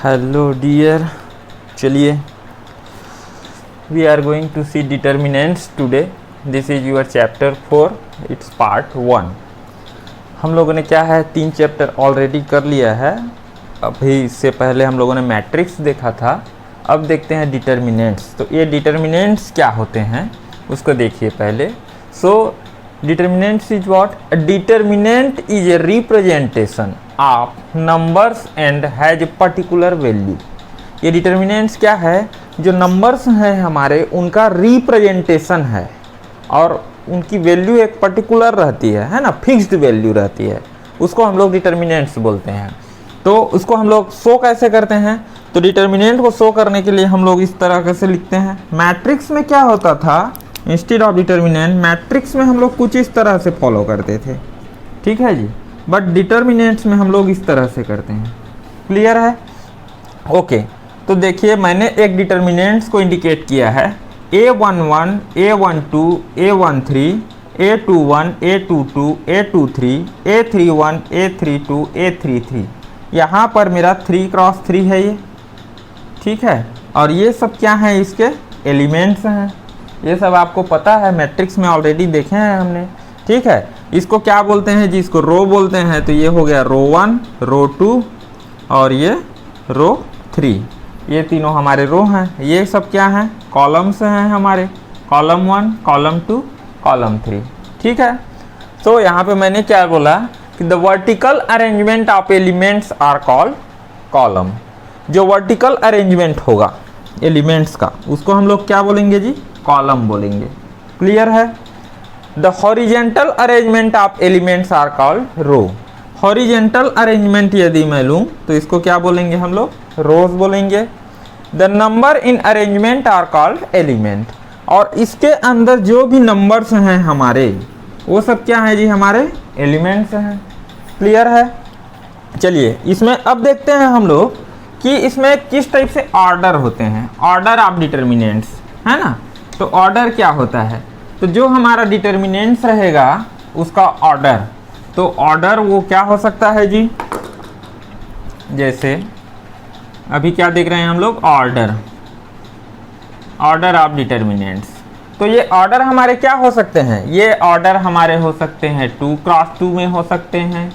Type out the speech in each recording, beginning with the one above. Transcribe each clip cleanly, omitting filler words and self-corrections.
Hello dear, चलिए we are going to see determinants today. This is your chapter 4, it's part 1। हम लोगों ने क्या है 3 चैप्टर ऑलरेडी कर लिया है। अभी इससे पहले हम लोगों ने मैट्रिक्स देखा था, अब देखते हैं डिटर्मिनेंट्स। तो ये डिटर्मिनेंट्स क्या होते हैं उसको देखिए पहले। So determinants is what? A determinant is a representation of numbers and has a particular value. ये डिटर्मिनेंट्स क्या है? जो नंबर्स हैं हमारे उनका रिप्रेजेंटेशन है और उनकी वैल्यू एक पर्टिकुलर रहती है ना, फिक्स्ड वैल्यू रहती है, उसको हम लोग डिटर्मिनेंट्स बोलते हैं। तो उसको हम लोग शो कैसे करते हैं? तो डिटर्मिनेंट को शो करने के लिए हम लोग इस तरह से लिखते हैं। मैट्रिक्स में क्या होता था, इंस्टेड ऑफ डिटर्मिनेंट मैट्रिक्स में हम लोग कुछ इस तरह से फॉलो करते थे, ठीक है जी। बट डिटर्मिनेंट्स में हम लोग इस तरह से करते हैं। क्लियर है? ओके। तो देखिए मैंने एक डिटर्मिनेंट्स को इंडिकेट किया है A11, A12, A13, A21, A22, A23, A31, A32, A33। यहाँ पर मेरा 3x3 है ये, ठीक है। और ये सब क्या हैं? इसके एलिमेंट्स हैं। ये सब आपको पता है, मैट्रिक्स में ऑलरेडी देखे हैं हमने, ठीक है। इसको क्या बोलते हैं जी? इसको रो बोलते हैं। तो ये हो गया रो 1, रो 2 और ये रो 3। ये तीनों हमारे रो हैं। ये सब क्या हैं? कॉलम्स हैं हमारे, कॉलम 1, कॉलम 2, कॉलम 3, ठीक है। तो यहाँ पे मैंने क्या बोला कि the vertical arrangement of elements are called column. जो वर्टिकल अरेंजमेंट होगा एलिमेंट्स का उसको हम लोग क्या बोलेंगे जी? कॉलम बोलेंगे। क्लियर है? The horizontal arrangement of elements are called row. Horizontal arrangement यदि मैं लूँ तो इसको क्या बोलेंगे हम लोग? रोज बोलेंगे। The number in arrangement are called element. और इसके अंदर जो भी नंबर्स हैं हमारे वो सब क्या है जी? हमारे एलिमेंट्स हैं। क्लियर है? चलिए इसमें अब देखते हैं हम लोग कि इसमें किस टाइप से ऑर्डर होते हैं। ऑर्डर ऑफ डिटर्मिनेंट्स, है ना। तो ऑर्डर क्या होता है? तो जो हमारा डिटर्मिनेंट्स रहेगा उसका ऑर्डर, तो ऑर्डर वो क्या हो सकता है जी? जैसे अभी क्या देख रहे हैं हम लोग? Order, order of determinants. तो ये ऑर्डर हमारे क्या हो सकते हैं? ये ऑर्डर हमारे हो सकते हैं 2x2 में हो सकते हैं,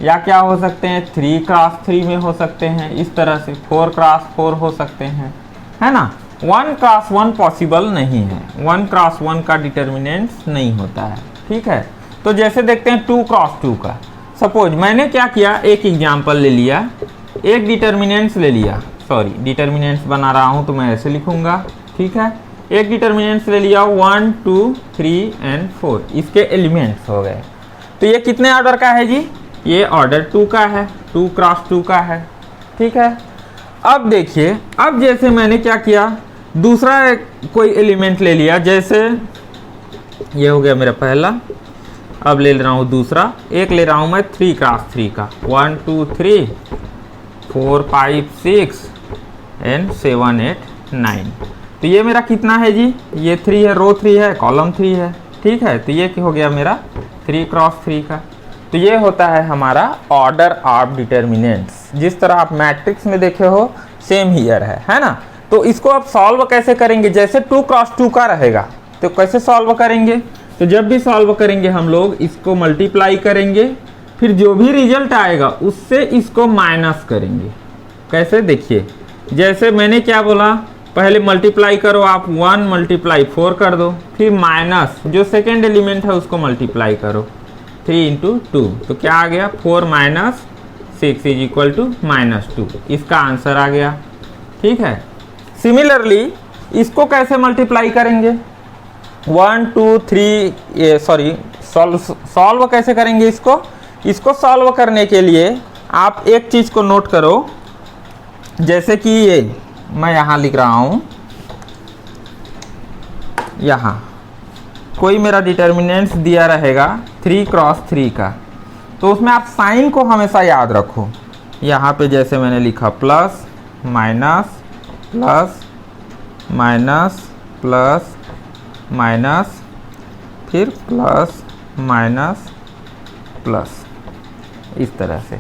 या क्या हो सकते हैं 3x3 में हो सकते हैं, इस तरह से 4x4 हो सकते हैं, है ना। 1x1 पॉसिबल नहीं है, 1x1 का डिटर्मिनेंट्स नहीं होता है, ठीक है। तो जैसे देखते हैं 2x2 का। सपोज मैंने क्या किया, एक एग्जाम्पल ले लिया, एक डिटर्मिनेंट्स ले लिया, सॉरी डिटर्मिनेंट्स बना रहा हूँ तो मैं ऐसे लिखूंगा, ठीक है। एक डिटर्मिनेंट्स ले लिया 1, 2, 3 एंड 4, इसके एलिमेंट्स हो गए। तो ये कितने ऑर्डर का है जी? ये ऑर्डर 2 का है, 2x2 का है, ठीक है। अब देखिए, अब जैसे मैंने क्या किया, दूसरा कोई एलिमेंट ले लिया, जैसे ये हो गया मेरा पहला, अब ले रहा हूँ दूसरा, एक ले रहा हूँ मैं 3x3 का, 1, 2, 3, 4, 5, 6 एंड 7, 8, 9। तो ये मेरा कितना है जी? ये 3 है, रो 3 है, कॉलम 3 है, ठीक है। तो ये हो गया मेरा 3x3 का। तो ये होता है हमारा ऑर्डर ऑफ डिटर्मिनेंट्स। जिस तरह आप मैट्रिक्स में देखे हो सेम हियर है ना। तो इसको आप सॉल्व कैसे करेंगे? जैसे 2x2 का रहेगा तो कैसे सॉल्व करेंगे? तो जब भी सॉल्व करेंगे हम लोग इसको मल्टीप्लाई करेंगे, फिर जो भी रिजल्ट आएगा उससे इसको माइनस करेंगे। कैसे? देखिए, जैसे मैंने क्या बोला, पहले मल्टीप्लाई करो आप, 1 × 4 कर दो, फिर माइनस जो सेकेंड एलिमेंट है उसको मल्टीप्लाई करो, 3 × 2। तो क्या आ गया? 4 - 6 = -2। इसका आंसर आ गया, ठीक है। सिमिलरली इसको कैसे मल्टीप्लाई करेंगे? 1, 2, 3 सॉरी सॉल्व कैसे करेंगे इसको? इसको सॉल्व करने के लिए आप एक चीज़ को नोट करो, जैसे कि ये मैं यहाँ लिख रहा हूँ, यहाँ कोई मेरा डिटर्मिनेंट्स दिया रहेगा 3x3 का, तो उसमें आप साइन को हमेशा याद रखो। यहाँ पे जैसे मैंने लिखा plus minus plus minus plus minus, फिर प्लस माइनस प्लस, इस तरह से।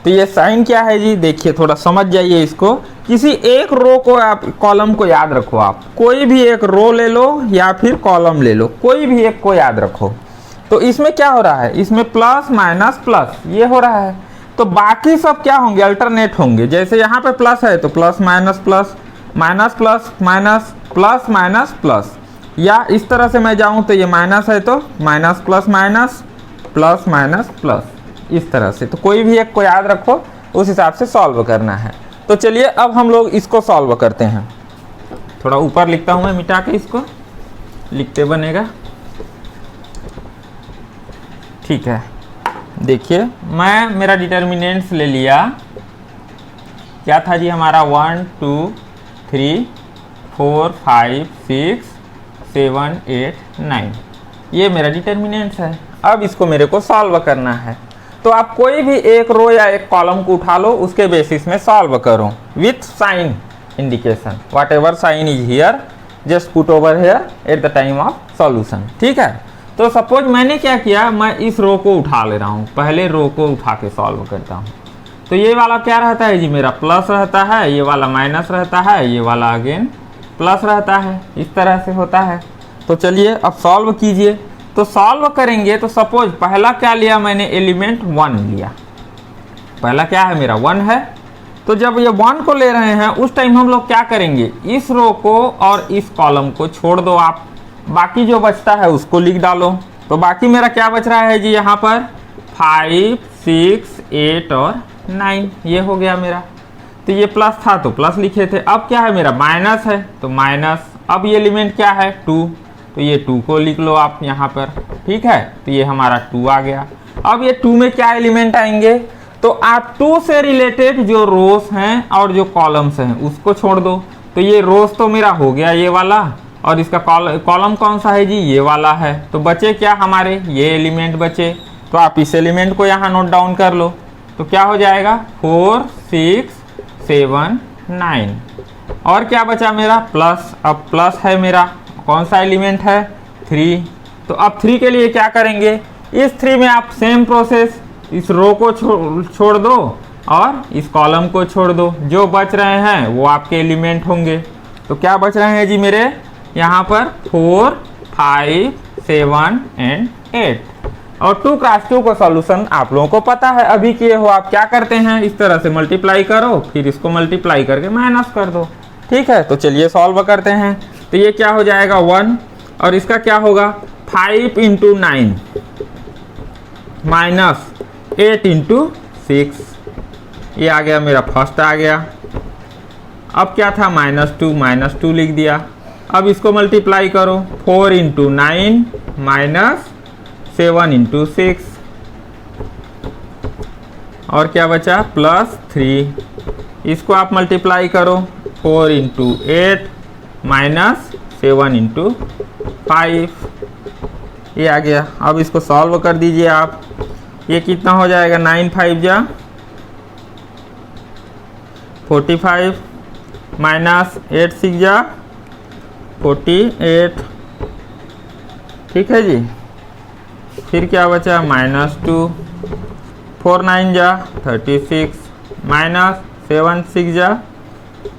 तो ये साइन क्या है जी, देखिए थोड़ा समझ जाइए इसको। किसी एक रो को आप, कॉलम को याद रखो, आप कोई भी एक रो ले लो या फिर कॉलम ले लो, कोई भी एक को याद रखो। तो इसमें क्या हो रहा है, इसमें प्लस माइनस प्लस ये हो रहा है। तो बाकी सब क्या होंगे, अल्टरनेट होंगे। जैसे यहाँ पे प्लस है तो plus minus plus, minus plus minus, plus minus plus, या इस तरह से मैं जाऊँ तो ये माइनस है तो minus plus minus, plus minus plus, इस तरह से। तो कोई भी एक को याद रखो, उस हिसाब से सॉल्व करना है। तो चलिए अब हम लोग इसको सॉल्व करते हैं। थोड़ा ऊपर लिखता हूँ मैं, मिटा के इसको लिखते बनेगा, ठीक है। देखिए मैं मेरा डिटर्मिनेंट्स ले लिया, क्या था जी हमारा 1 2 3 4 5 6 7 8 9, ये मेरा डिटर्मिनेंट्स है। अब इसको मेरे को सॉल्व करना है। तो आप कोई भी एक रो या एक कॉलम को उठा लो, उसके बेसिस में सॉल्व करो with sign indication, whatever sign is here just put over here at the time of solution, ठीक है। तो सपोज मैंने क्या किया, मैं इस रो को उठा ले रहा हूँ, पहले रो को उठा के सॉल्व करता हूँ। तो ये वाला क्या रहता है जी, मेरा प्लस रहता है, ये वाला माइनस रहता है, ये वाला अगेन प्लस रहता है, इस तरह से होता है। तो चलिए अब सॉल्व कीजिए। तो सॉल्व करेंगे तो सपोज पहला क्या लिया मैंने, एलिमेंट 1 लिया, पहला क्या है मेरा 1 है। तो जब ये 1 को ले रहे हैं उस टाइम हम लोग क्या करेंगे, इस रो को और इस कॉलम को छोड़ दो आप, बाकी जो बचता है उसको लिख डालो। तो बाकी मेरा क्या बच रहा है जी, यहाँ पर 5 6 8 और 9, ये हो गया मेरा। तो ये प्लस था तो प्लस लिखे थे, अब क्या है मेरा माइनस है तो माइनस। अब ये एलिमेंट क्या है 2, तो ये 2 को लिख लो आप यहाँ पर, ठीक है। तो ये हमारा 2 आ गया। अब ये 2 में क्या एलिमेंट आएंगे, तो आप 2 से रिलेटेड जो रोज हैं और जो कॉलम्स हैं उसको छोड़ दो। तो ये रोज तो मेरा हो गया ये वाला, और इसका कॉलम कौन सा है जी, ये वाला है। तो बचे क्या हमारे, ये एलिमेंट बचे। तो आप इस एलिमेंट को यहाँ नोट डाउन कर लो। तो क्या हो जाएगा 4 6 7 9, और क्या बचा मेरा प्लस। अब प्लस है मेरा, कौन सा एलिमेंट है 3। तो अब 3 के लिए क्या करेंगे, इस 3 में आप सेम प्रोसेस, इस रो को छोड़ दो और इस कॉलम को छोड़ दो, जो बच रहे हैं वो आपके एलिमेंट होंगे। तो क्या बच रहे हैं जी मेरे यहाँ पर 4 5 7 एंड 8, और 2 क्रॉस 2 का सॉल्यूशन आप लोगों को पता है, अभी किए हो। आप क्या करते हैं, इस तरह से मल्टीप्लाई करो, फिर इसको मल्टीप्लाई करके माइनस कर दो, ठीक है। तो चलिए सॉल्व करते हैं। तो ये क्या हो जाएगा 1, और इसका क्या होगा 5 × 9 माइनस 8 × 6, ये आ गया मेरा फर्स्ट आ गया। अब क्या था -2 लिख दिया। अब इसको मल्टीप्लाई करो, 4 × 9 माइनस 7 × 6, और क्या बचा +3। इसको आप मल्टीप्लाई करो, 4 × 8 माइनस 7 × 5, ये आ गया। अब इसको सॉल्व कर दीजिए आप। ये कितना हो जाएगा, 9 5 जा 45 माइनस 8 6 जा 48, ठीक है जी। फिर क्या बचा -2, 4 9 जा 36 माइनस 7 6 जा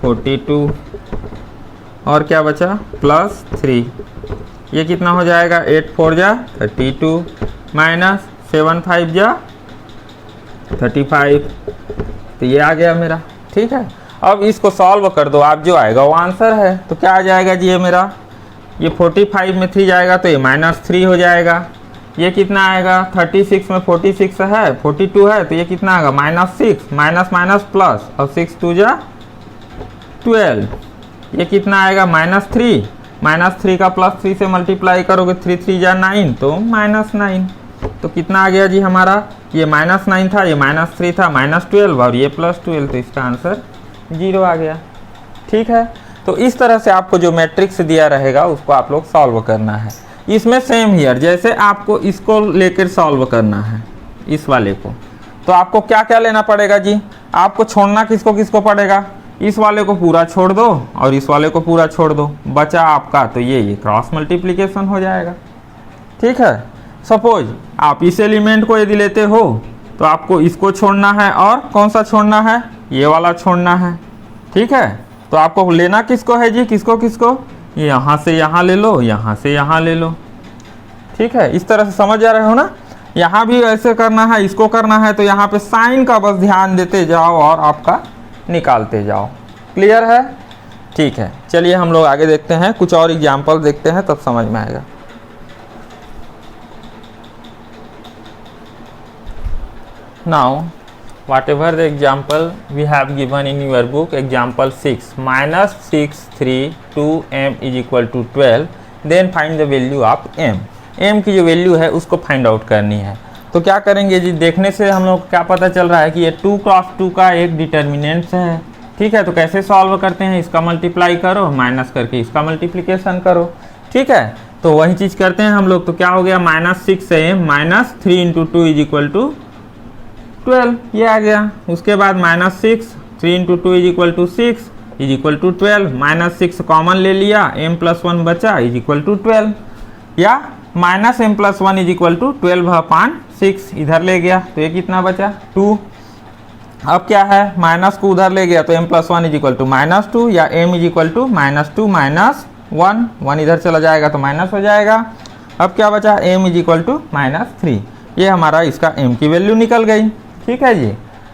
42, और क्या बचा +3। ये कितना हो जाएगा 8 4 जा 32 माइनस 7 5 जा 35, तो ये आ गया मेरा, ठीक है। अब इसको सॉल्व कर दो आप, जो आएगा वो आंसर है। तो क्या आ जाएगा जी, ये मेरा, ये 45 में 3 जाएगा तो ये -3 हो जाएगा। ये कितना आएगा 36 में 46 है 42 है, तो ये कितना आएगा -6 माइनस माइनस प्लस, और 6 2 जा 12, ये कितना आएगा -3 का +3 से मल्टीप्लाई करोगे 3 3 जा 9, तो -9। तो कितना आ गया जी हमारा, ये -9 था, ये -3 था, -12, और ये +12, तो इसका आंसर 0 आ गया, ठीक है। तो इस तरह से आपको जो मैट्रिक्स दिया रहेगा उसको आप लोग सॉल्व करना है। इसमें सेम हियर, जैसे आपको इसको लेकर सॉल्व करना है इस वाले को, तो आपको क्या क्या लेना पड़ेगा जी, आपको छोड़ना किसको किसको पड़ेगा, इस वाले को पूरा छोड़ दो और इस वाले को पूरा छोड़ दो, बचा आपका तो ये क्रॉस मल्टीप्लिकेशन हो जाएगा, ठीक है। सपोज आप इस एलिमेंट को यदि लेते हो, तो आपको इसको छोड़ना है और कौन सा छोड़ना है, ये वाला छोड़ना है। ठीक है, तो आपको लेना किसको है जी, किसको किसको, यहाँ से यहाँ ले लो, यहाँ से यहाँ ले लो। ठीक है, इस तरह से समझ जा रहे हो ना। यहाँ भी ऐसे करना है, इसको करना है, तो यहाँ पे साइन का बस ध्यान देते जाओ और आपका निकालते जाओ। क्लियर है? ठीक है, चलिए हम लोग आगे देखते हैं, कुछ और एग्जाम्पल देखते हैं तब समझ में आएगा। Now, whatever the example we have given in your book, example 6, minus 6, 3, 2m is equal to 12, then find the value of m. m की जो वैल्यू है उसको फाइंड आउट करनी है। तो क्या करेंगे जी, देखने से हम लोग क्या पता चल रहा है कि ये 2 क्रॉस 2 का एक डिटर्मिनेंट्स है। ठीक है, तो कैसे सॉल्व करते हैं, इसका मल्टीप्लाई करो, माइनस करके इसका मल्टीप्लिकेशन करो। ठीक है, तो वही चीज़ करते हैं हम लोग। तो क्या हो गया, माइनस 6 है, minus 3 into 2 is equal to 12, ये आ गया। उसके बाद minus 6, 3 into 2 is equal to 6 is equal to 12, minus 6 common ले लिया, m प्लस 1 बचा इज इक्वल टू 12, या minus m plus 1 is equal to 12/6 इधर ले गया, तो ये कितना बचा 2। अब क्या है, माइनस को उधर ले गया तो m plus 1 is equal to minus 2, या m is equal to minus 2 minus 1, 1 इधर चला जाएगा तो माइनस हो जाएगा। अब क्या बचा, m is equal to minus 3, ये हमारा इसका m की वैल्यू निकल गई। ठीक है जी।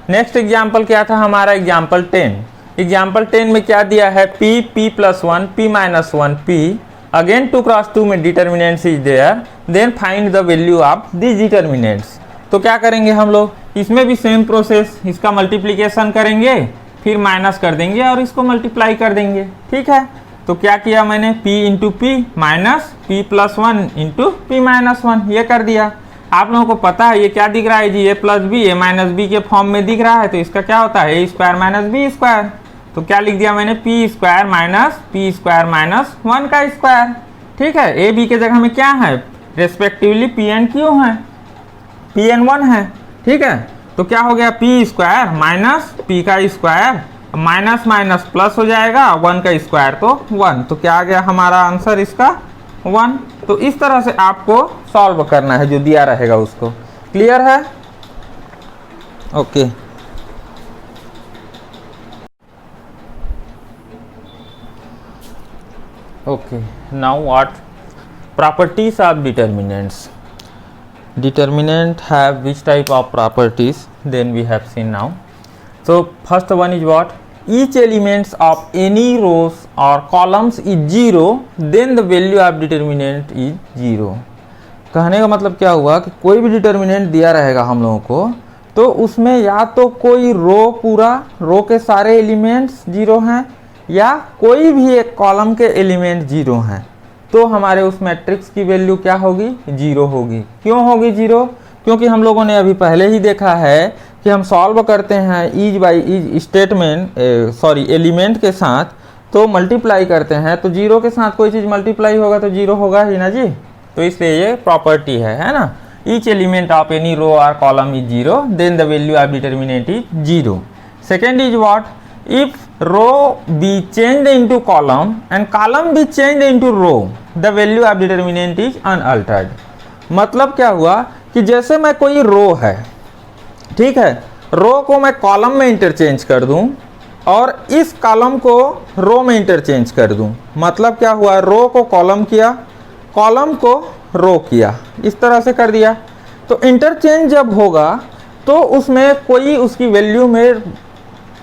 नेक्स्ट एग्जाम्पल क्या था हमारा, एग्जाम्पल 10। एग्जाम्पल 10 में क्या दिया है, p plus 1, p minus 1, p, again 2 cross 2 में determinants is there, then find the value of this determinants. तो क्या करेंगे हम लोग, इसमें भी सेम प्रोसेस, इसका मल्टीप्लिकेशन करेंगे, फिर माइनस कर देंगे और इसको मल्टीप्लाई कर देंगे। ठीक है, तो क्या किया मैंने, p into P minus p plus 1 into P minus 1, ये कर दिया। आप लोगों को पता है ये क्या दिख रहा है जी, a plus B, a minus B के फॉर्म में दिख रहा है, तो इसका क्या होता है, a square minus B square. तो क्या लिख दिया मैंने, p square minus p square minus 1 का स्क्वायर। ठीक है, a b के जगह में क्या है, रेस्पेक्टिवली p एंड q है, p एंड 1 है। ठीक है, तो क्या हो गया, p स्क्वायर माइनस p का स्क्वायर, माइनस माइनस प्लस हो जाएगा, 1 का स्क्वायर तो 1, तो क्या आ गया हमारा आंसर इसका 1। तो इस तरह से आपको सॉल्व करना है, जो दिया रहेगा उसको। क्लियर है? Okay. Okay, now what properties of determinants. Determinant have which type of properties, then we have seen now. So first one is what, each elements of any rows or columns is 0, then the value of determinant is 0। कहने का मतलब क्या हुआ कि कोई भी determinant दिया रहेगा हम लोगों को, तो उसमें या तो कोई रो, पूरा रो के सारे एलिमेंट्स 0 हैं, या कोई भी एक कॉलम के एलिमेंट 0 हैं, तो हमारे उस मैट्रिक्स की वैल्यू क्या होगी, 0 होगी। क्यों होगी 0? क्योंकि हम लोगों ने अभी पहले ही देखा है कि हम सॉल्व करते हैं ease by ease statement, sorry element के साथ, तो मल्टीप्लाई करते हैं, तो 0 के साथ कोई चीज़ मल्टीप्लाई होगा तो 0 होगा ही ना जी। तो इसलिए ये प्रॉपर्टी है ना। Each element of any row और column is 0, then the value of determinant is 0। Second is what, if row be changed into column and column be changed into row, the value of determinant is unaltered. मतलब क्या हुआ कि जैसे मैं कोई रो है, ठीक है, रो को मैं कॉलम में इंटरचेंज कर दूं और इस कॉलम को रो में इंटरचेंज कर दूं, मतलब क्या हुआ, रो को कॉलम किया, कॉलम को रो किया, इस तरह से कर दिया। तो इंटरचेंज जब होगा तो उसमें कोई उसकी वैल्यू में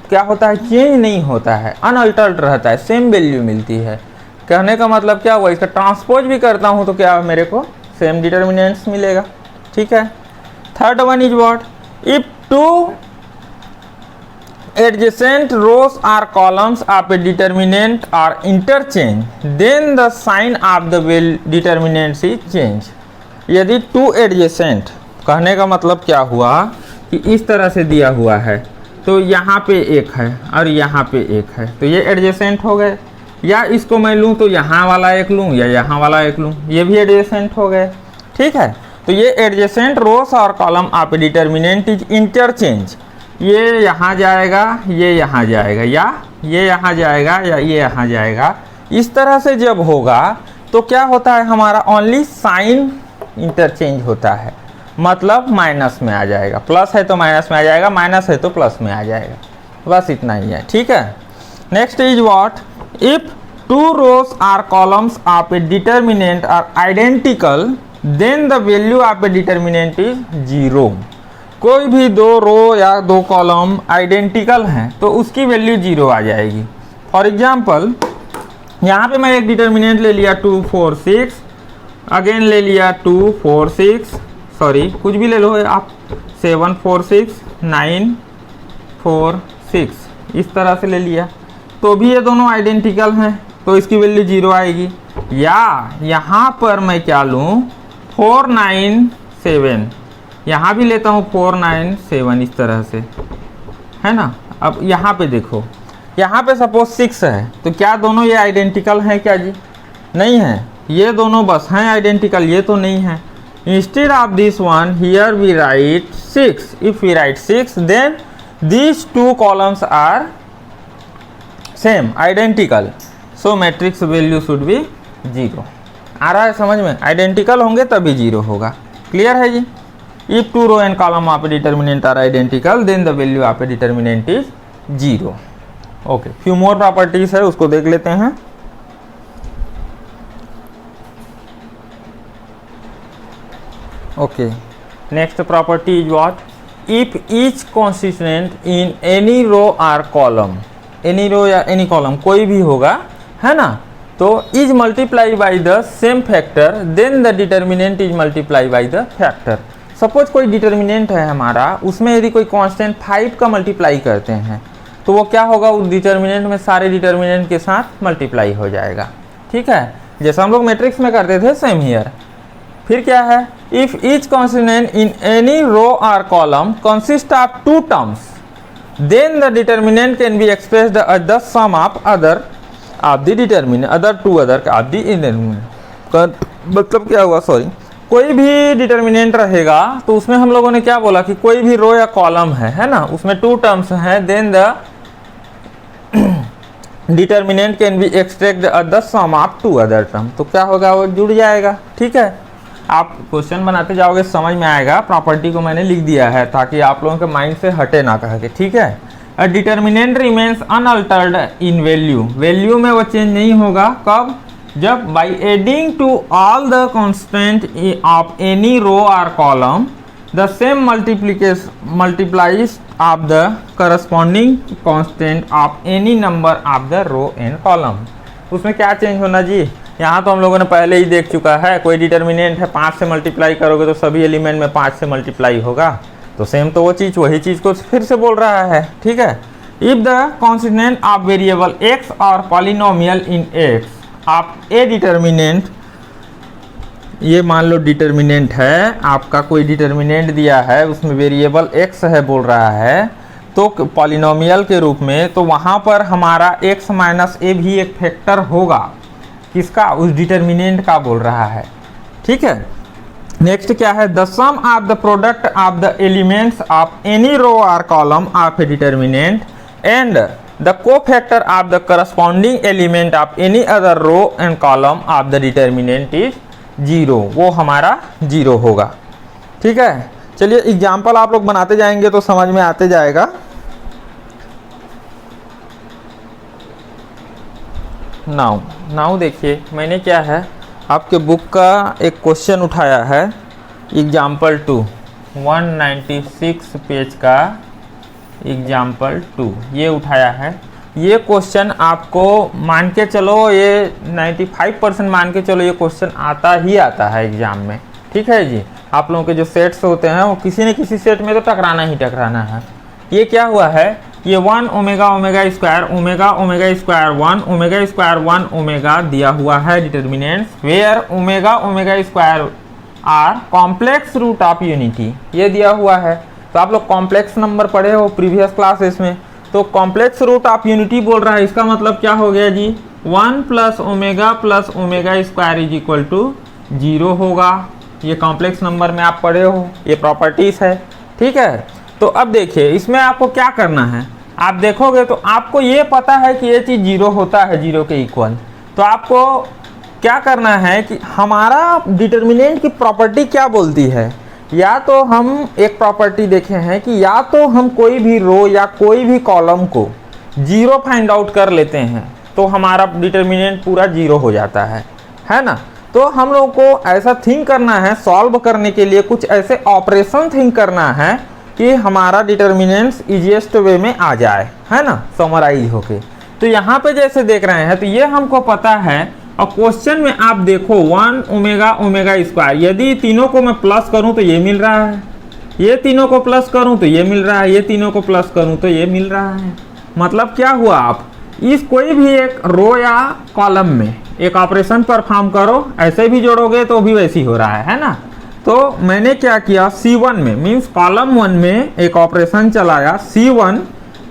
क्या होता है, चेंज नहीं होता है, अनअल्टर्ड रहता है, सेम वैल्यू मिलती है। कहने का मतलब क्या हुआ, इसका ट्रांसपोज भी करता हूँ तो क्या मेरे को सेम डिटर्मिनेंट्स मिलेगा। ठीक है। Third one is what, if two adjacent rows or columns of a determinant are interchanged, then the sign of the determinant is changed। यदि two adjacent, कहने का मतलब क्या हुआ कि इस तरह से दिया हुआ है, तो यहाँ पे एक है और यहाँ पे एक है, तो ये एडजेसेंट हो गए। या इसको मैं लूँ तो यहाँ वाला एक लूँ या यहाँ वाला एक लूँ, ये भी एडजेसेंट हो गए। ठीक है, तो ये एडजेसेंट रोस और column of determinant is interchange, ये यहाँ जाएगा, ये यहाँ जाएगा, या ये यहाँ जाएगा, या ये यहाँ जाएगा। इस तरह से जब होगा तो क्या होता है, हमारा ओनली साइन इंटरचेंज होता है। मतलब माइनस में आ जाएगा, प्लस है तो माइनस में आ जाएगा, माइनस है तो प्लस में आ जाएगा, बस इतना ही है, ठीक है। Next is what, if two rows or columns of a determinant are identical then the value of a determinant is 0। कोई भी दो रो या दो कॉलम आइडेंटिकल हैं तो उसकी वैल्यू 0 आ जाएगी। फॉर एग्जाम्पल यहाँ पे मैं एक डिटर्मिनेंट ले लिया 2 4 6, अगेन ले लिया 2 4 6, सॉरी कुछ भी ले लो आप, 7 4 6 9 4 6, इस तरह से ले लिया, तो भी ये दोनों आइडेंटिकल हैं तो इसकी वैल्यू 0 आएगी। या यहाँ पर मैं क्या लूँ 4 9 7, यहाँ भी लेता हूँ 4 9 7, इस तरह से, है ना। अब यहाँ पे देखो, यहाँ पे सपोज 6 है तो क्या दोनों ये आइडेंटिकल हैं क्या जी? नहीं है, ये दोनों बस हैं आइडेंटिकल, ये तो नहीं है। Instead of this one here we write 6, if we write 6 then these two columns are same identical, so matrix value should be 0। आ रहा है समझ में? आइडेंटिकल होंगे तभी 0 होगा। क्लियर है जी? If two row and column of a determinant are identical then the value of a determinant is 0। Okay, few more properties है, उसको देख लेते हैं। Okay, next property is what, if each constituent in any row or column, any row या any column कोई भी होगा, है ना, तो is multiply by the same factor then the determinant is multiply by the factor. Suppose कोई determinant है हमारा, उसमें यदि कोई कांस्टेंट 5 का मल्टीप्लाई करते हैं तो वो क्या होगा, उस डिटर्मिनेंट में सारे डिटर्मिनेंट के साथ मल्टीप्लाई हो जाएगा। ठीक है, जैसा हम लोग मैट्रिक्स में करते थे सेम हियर। फिर क्या है, if each constituent in any row or column consist of 2 terms then the determinant can be expressed as the sum of other of the determinant, other two other of the determinant. मतलब क्या हुआ, sorry, कोई भी determinant रहेगा तो उसमें हम लोगों ने क्या बोला कि कोई भी रो या कॉलम है ना, उसमें 2 टर्म्स हैं, then the determinant can be extract the sum of 2 other term. तो क्या होगा, वो जुड़ जाएगा। ठीक है, आप क्वेश्चन बनाते जाओगे समझ में आएगा। प्रॉपर्टी को मैंने लिख दिया है ताकि आप लोगों के माइंड से हटे ना कह के। ठीक है, a determinant remains unaltered in value, value में वो चेंज नहीं होगा। कब, जब by adding to all the constant of any row or column the same multiplies of the corresponding constant of any number of the row and column. उसमें क्या change होना जी, यहाँ तो हम लोगों ने पहले ही देख चुका है। कोई डिटर्मिनेंट है, 5 से मल्टीप्लाई करोगे तो सभी एलिमेंट में 5 से मल्टीप्लाई होगा, तो सेम तो वो चीज़, वही चीज़ को फिर से बोल रहा है। ठीक है, if the constituent of variable x और polynomial in x of a determinant, ये मान लो डिटर्मिनेंट है आपका, कोई डिटर्मिनेंट दिया है उसमें वेरिएबल x है बोल रहा है, तो पॉलिनोमियल के रूप में, तो वहाँ पर हमारा x माइनस ए भी एक फैक्टर होगा। किसका, उस डिटर्मिनेंट का बोल रहा है। ठीक है, नेक्स्ट क्या है, the sum of the product of the elements of any row or column of a determinant and the cofactor of the corresponding element of any other row and column of the determinant is 0, वो हमारा 0 होगा। ठीक है, चलिए example आप लोग बनाते जाएंगे तो समझ में आते जाएगा। नाउ देखिए, मैंने क्या है आपके बुक का एक क्वेश्चन उठाया है, एग्जाम्पल 2, 196 पेज का एग्जाम्पल 2 ये उठाया है। ये क्वेश्चन आपको मान के चलो, ये 95% मान के चलो ये क्वेश्चन आता ही आता है एग्जाम में। ठीक है जी, आप लोगों के जो सेट्स होते हैं वो किसी न किसी सेट में तो टकराना ही टकराना है। ये क्या हुआ है, ये 1 omega omega square omega omega square 1 omega square 1 omega दिया हुआ है determinants, where omega omega square are complex root of unity, ये दिया हुआ है। तो आप लोग कॉम्प्लेक्स नंबर पढ़े हो प्रीवियस क्लासेस में, तो कॉम्प्लेक्स रूट ऑफ यूनिटी बोल रहा है, इसका मतलब क्या हो गया जी, 1 plus omega square is equal to 0 होगा। ये कॉम्प्लेक्स नंबर में आप पढ़े हो, ये प्रॉपर्टीज है। ठीक है, तो अब देखिए इसमें आपको क्या करना है, आप देखोगे तो आपको ये पता है कि ये चीज़ 0 होता है 0 के इक्वल, तो आपको क्या करना है कि हमारा डिटर्मिनेंट की प्रॉपर्टी क्या बोलती है या तो हम एक प्रॉपर्टी देखे हैं कि या तो हम कोई भी रो या कोई भी कॉलम को जीरो फाइंड आउट कर लेते हैं तो हमारा डिटर्मिनेंट पूरा जीरो हो जाता है ना। तो हम लोग को ऐसा थिंक करना है, सॉल्व करने के लिए कुछ ऐसे ऑपरेशन थिंक करना है कि हमारा डिटर्मिनेंट्स इजीएस्ट वे में आ जाए, है ना, समराइज होके। तो यहाँ पे जैसे देख रहे हैं तो ये हमको पता है, और क्वेश्चन में आप देखो 1 ओमेगा ओमेगा स्क्वायर, यदि तीनों को मैं प्लस करूँ तो ये मिल रहा है, ये तीनों को प्लस करूँ तो ये मिल रहा है, ये तीनों को प्लस करूँ तो ये मिल रहा है। मतलब क्या हुआ, आप इस कोई भी एक रो या कॉलम में एक ऑपरेशन परफॉर्म करो, ऐसे भी जोड़ोगे तो भी वैसी हो रहा है ना। तो मैंने क्या किया, C1 में मीन्स कॉलम 1 में एक ऑपरेशन चलाया, C1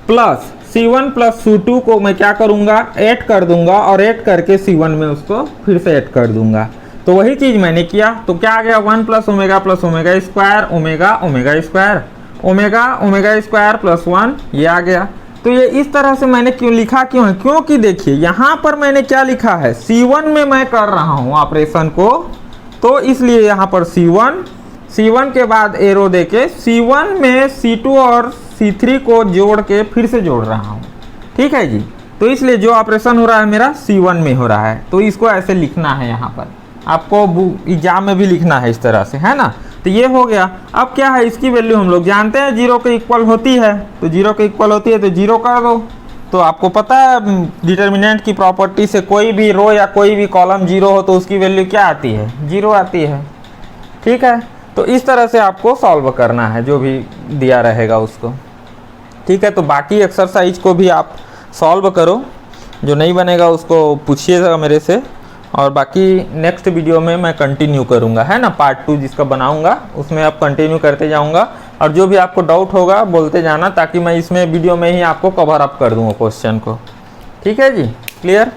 प्लस C2 को मैं क्या करूंगा, ऐड कर दूंगा, और ऐड करके C1 में उसको फिर से ऐड कर दूंगा। तो वही चीज़ मैंने किया। तो क्या आ गया, 1 plus omega square, omega omega square, omega omega square plus 1, ये आ गया। तो ये इस तरह से मैंने क्यों लिखा, क्यों है, क्योंकि देखिए यहाँ पर मैंने क्या लिखा है, C1 में मैं कर रहा हूँ ऑपरेशन को, तो इसलिए यहाँ पर C1 के बाद एरो देके C1 में C2 और C3 को जोड़ के फिर से जोड़ रहा हूँ, ठीक है जी। तो इसलिए जो ऑपरेशन हो रहा है मेरा C1 में हो रहा है। तो इसको ऐसे लिखना है, यहाँ पर आपको एग्जाम में भी लिखना है इस तरह से, है ना। तो ये हो गया। अब क्या है, इसकी वैल्यू हम लोग जानते हैं 0 के इक्वल होती है, तो 0 के इक्वल होती है तो 0 कर दो। तो आपको पता है डिटर्मिनेंट की प्रॉपर्टी से कोई भी रो या कोई भी कॉलम 0 हो तो उसकी वैल्यू क्या आती है, 0 आती है, ठीक है। तो इस तरह से आपको सॉल्व करना है जो भी दिया रहेगा उसको, ठीक है। तो बाकी एक्सरसाइज को भी आप सॉल्व करो, जो नहीं बनेगा उसको पूछिएगा मेरे से, और बाकी नेक्स्ट वीडियो में मैं कंटिन्यू करूंगा, है ना। पार्ट 2 जिसका बनाऊंगा उसमें आप कंटिन्यू करते जाऊंगा, और जो भी आपको डाउट होगा बोलते जाना, ताकि मैं इसमें वीडियो में ही आपको कवर अप कर दूंगा क्वेश्चन को, ठीक है जी। क्लियर।